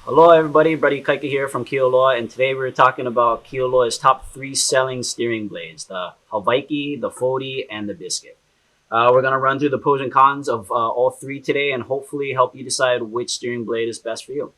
Hello, everybody. Elele Ikaika here from Kialoa, and today we're talking about Kialoa's top three selling steering blades: the Hawaii, the Fodi, and the Biscuit. We're gonna run through the pros and cons of all three today, and hopefully help you decide which steering blade is best for you.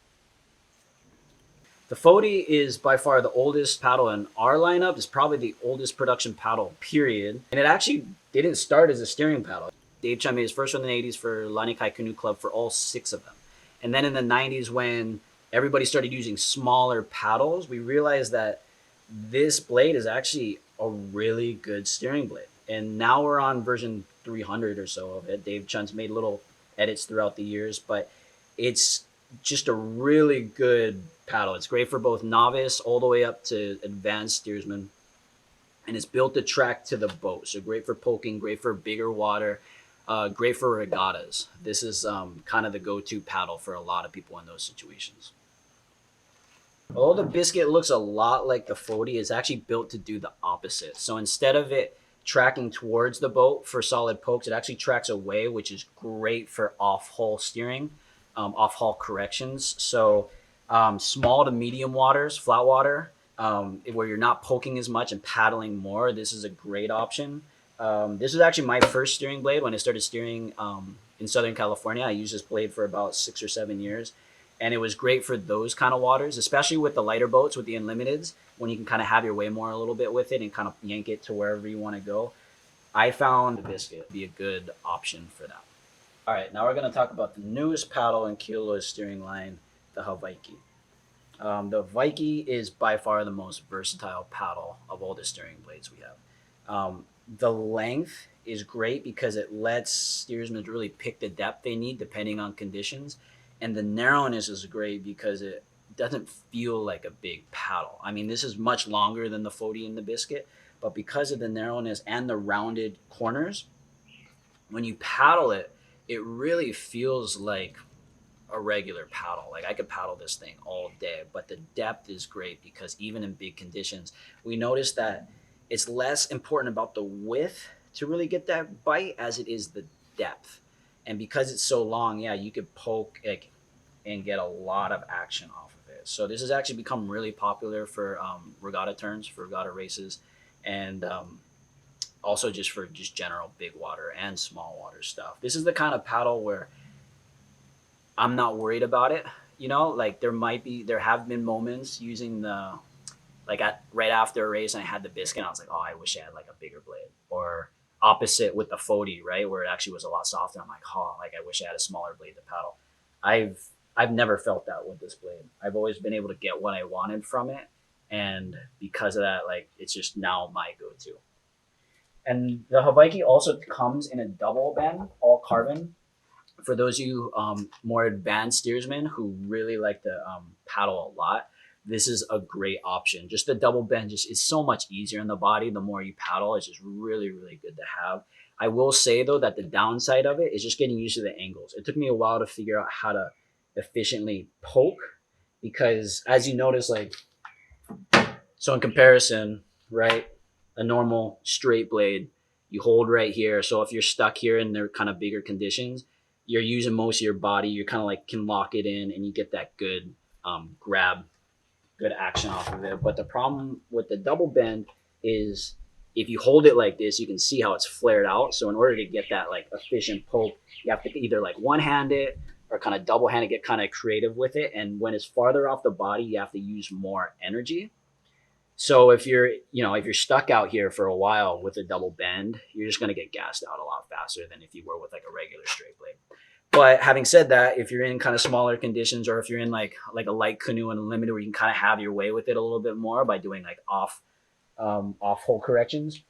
The Fodi is by far the oldest paddle in our lineup. It's probably the oldest production paddle, period. And it actually didn't start as a steering paddle. Dave Chun made his first one in the 80s for Lanikai Canoe Club for all six of them. And then in the 90s, when everybody started using smaller paddles, we realized that this blade is actually a really good steering blade. And now we're on version 300 or so of it. Dave Chun's made little edits throughout the years, but it's just a really good paddle. It's great for both novice all the way up to advanced steersmen, and it's built to track to the boat. So great for poking, great for bigger water, great for regattas. This is kind of the go-to paddle for a lot of people in those situations. Although the Biscuit looks a lot like the Fodi, it's actually built to do the opposite. So instead of it tracking towards the boat for solid pokes, it actually tracks away, which is great for off-hull steering, off-hull corrections. So small to medium waters, flat water, where you're not poking as much and paddling more, this is a great option. This is actually my first steering blade when I started steering in Southern California. I used this blade for about 6 or 7 years. And it was great for those kind of waters, especially with the lighter boats, with the Unlimiteds, when you can kind of have your way more a little bit with it and kind of yank it to wherever you want to go. I found the Biscuit to be a good option for that. All right, now we're going to talk about the newest paddle in Kialoa's steering line, the Hawaii. The Hawaii is by far the most versatile paddle of all the steering blades we have. The length is great because it lets steersmen really pick the depth they need depending on conditions. And the narrowness is great because it doesn't feel like a big paddle. I mean, this is much longer than the Fodi and the Biscuit, but because of the narrowness and the rounded corners, when you paddle it, it really feels like a regular paddle. Like I could paddle this thing all day, but the depth is great because even in big conditions, we notice that it's less important about the width to really get that bite as it is the depth. And because it's so long, yeah, you could poke like, and get a lot of action off of it. So this has actually become really popular for regatta turns, for regatta races, and also just for just general big water and small water stuff. This is the kind of paddle where I'm not worried about it. You know, like there have been moments using the, like at right after a race and I had the Biscuit and I was like, oh, I wish I had like a bigger blade. Or opposite with the Fodi, right, where it actually was a lot softer. I'm like, oh, like I wish I had a smaller blade to paddle. I've I've never felt that with this blade. I've always been able to get what I wanted from it, and because of that, like it's just now my go-to. And the Hawaii also comes in a double bend, all carbon, for those of you more advanced steersmen who really like to paddle a lot. This is a great option. Just the double bend just is so much easier in the body. The more you paddle, it's just really, really good to have. I will say though that the downside of it is just getting used to the angles. It took me a while to figure out how to efficiently poke because as you notice, like, so in comparison, right, a normal straight blade, you hold right here. So if you're stuck here and they're kind of bigger conditions, you're using most of your body. You kind of like can lock it in and you get that good grab, good action off of it. But the problem with the double bend is if you hold it like this, you can see how it's flared out. So in order to get that like efficient poke, you have to either like one hand it or kind of double hand it, get kind of creative with it. And when it's farther off the body, you have to use more energy. So if you're, if you're stuck out here for a while with a double bend, you're just going to get gassed out a lot faster than if you were with like a regular straight blade. But having said that, if you're in kind of smaller conditions, or if you're in like a light canoe and Unlimited where you can kind of have your way with it a little bit more by doing like off hole corrections,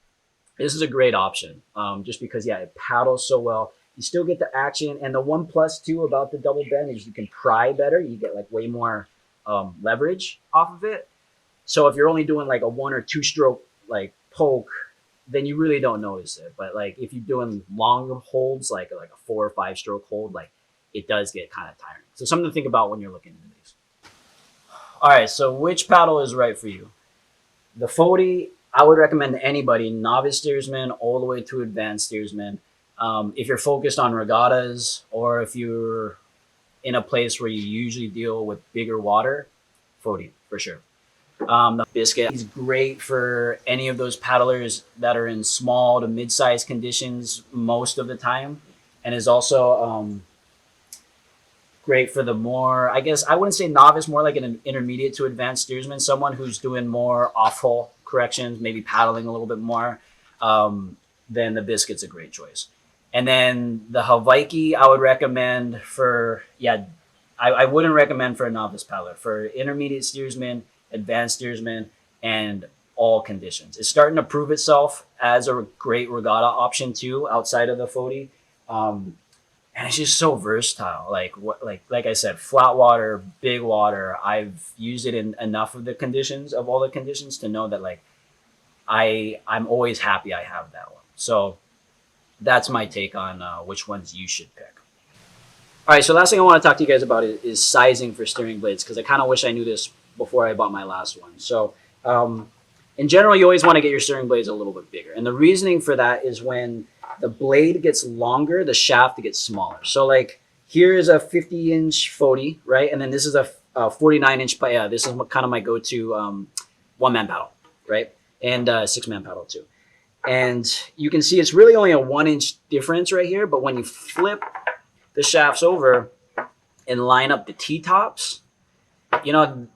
this is a great option. Just because it paddles so well. You still get the action, and the one plus too about the double bend is you can pry better. You get like way more leverage off of it. So if you're only doing like a one or two stroke like poke, then you really don't notice it. But like if you're doing long holds, like a 4 or 5 stroke hold, like it does get kind of tiring. So something to think about when you're looking into these. All right, so which paddle is right for you? The Fodi, I would recommend to anybody, novice steersman all the way to advanced steersman. If you're focused on regattas, or if you're in a place where you usually deal with bigger water, 40 for sure. The Biscuit is great for any of those paddlers that are in small to mid-sized conditions most of the time, and is also great for the more, I guess I wouldn't say novice, more like an intermediate to advanced steersman, someone who's doing more off-hole corrections, maybe paddling a little bit more. Then the Biscuit's a great choice. And then the Hawaii, I would recommend for, yeah, I wouldn't recommend for a novice paddler. For intermediate steersman, advanced steersman, and all conditions. It's starting to prove itself as a great regatta option too, outside of the Fody. And it's just so versatile. Like I said, flat water, big water. I've used it in enough of the conditions, of all the conditions, to know that like I'm always happy I have that one. So that's my take on which ones you should pick. All right, so last thing I want to talk to you guys about is sizing for steering blades, because I kind of wish I knew this before I bought my last one. So in general, you always want to get your steering blades a little bit bigger. And the reasoning for that is when the blade gets longer, the shaft gets smaller. So like here is a 50-inch Fody, right? And then this is a 49-inch, yeah, this is kind of my go-to one-man paddle, right? And six-man paddle too. And you can see it's really only a 1-inch difference right here, but when you flip the shafts over and line up the T-tops, you know,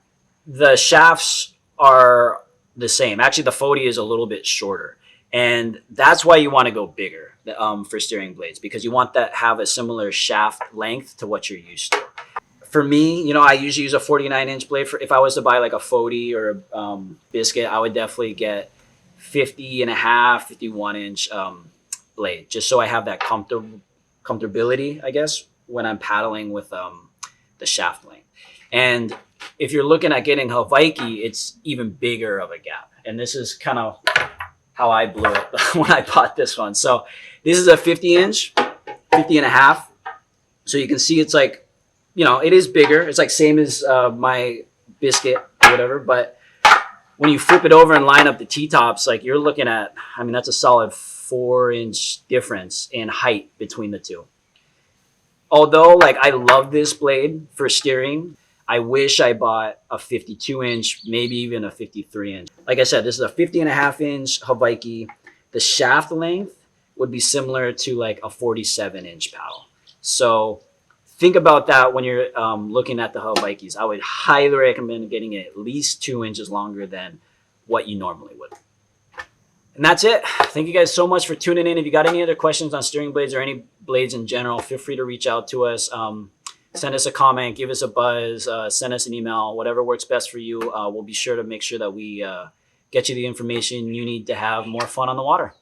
the shafts are the same. Actually, the Fody is a little bit shorter. And that's why you want to go bigger for steering blades, because you want that have a similar shaft length to what you're used to. For me, you know, I usually use a 49-inch blade. If I was to buy like a Fody or a Biscuit, I would definitely get 50 and a half, 51-inch blade, just so I have that comfortability, I guess, when I'm paddling with the shaft length. And if you're looking at getting Hawaii, it's even bigger of a gap. And this is kind of how I blew it when I bought this one. So this is a 50-inch, 50 and a half. So you can see it's like, you know, it is bigger. It's like same as my Biscuit or whatever. But when you flip it over and line up the T-tops, like you're looking at, I mean, that's a solid 4-inch difference in height between the two. Although, like, I love this blade for steering, I wish I bought a 52-inch, maybe even a 53-inch. Like I said, this is a 50 and a half inch Hawaii. The shaft length would be similar to like a 47-inch paddle. So think about that when you're looking at the Hawaiis. I would highly recommend getting it at least 2 inches longer than what you normally would. And that's it. Thank you guys so much for tuning in. If you got any other questions on steering blades or any blades in general, feel free to reach out to us. Send us a comment, give us a buzz, send us an email, whatever works best for you. We'll be sure to make sure that we get you the information you need to have more fun on the water.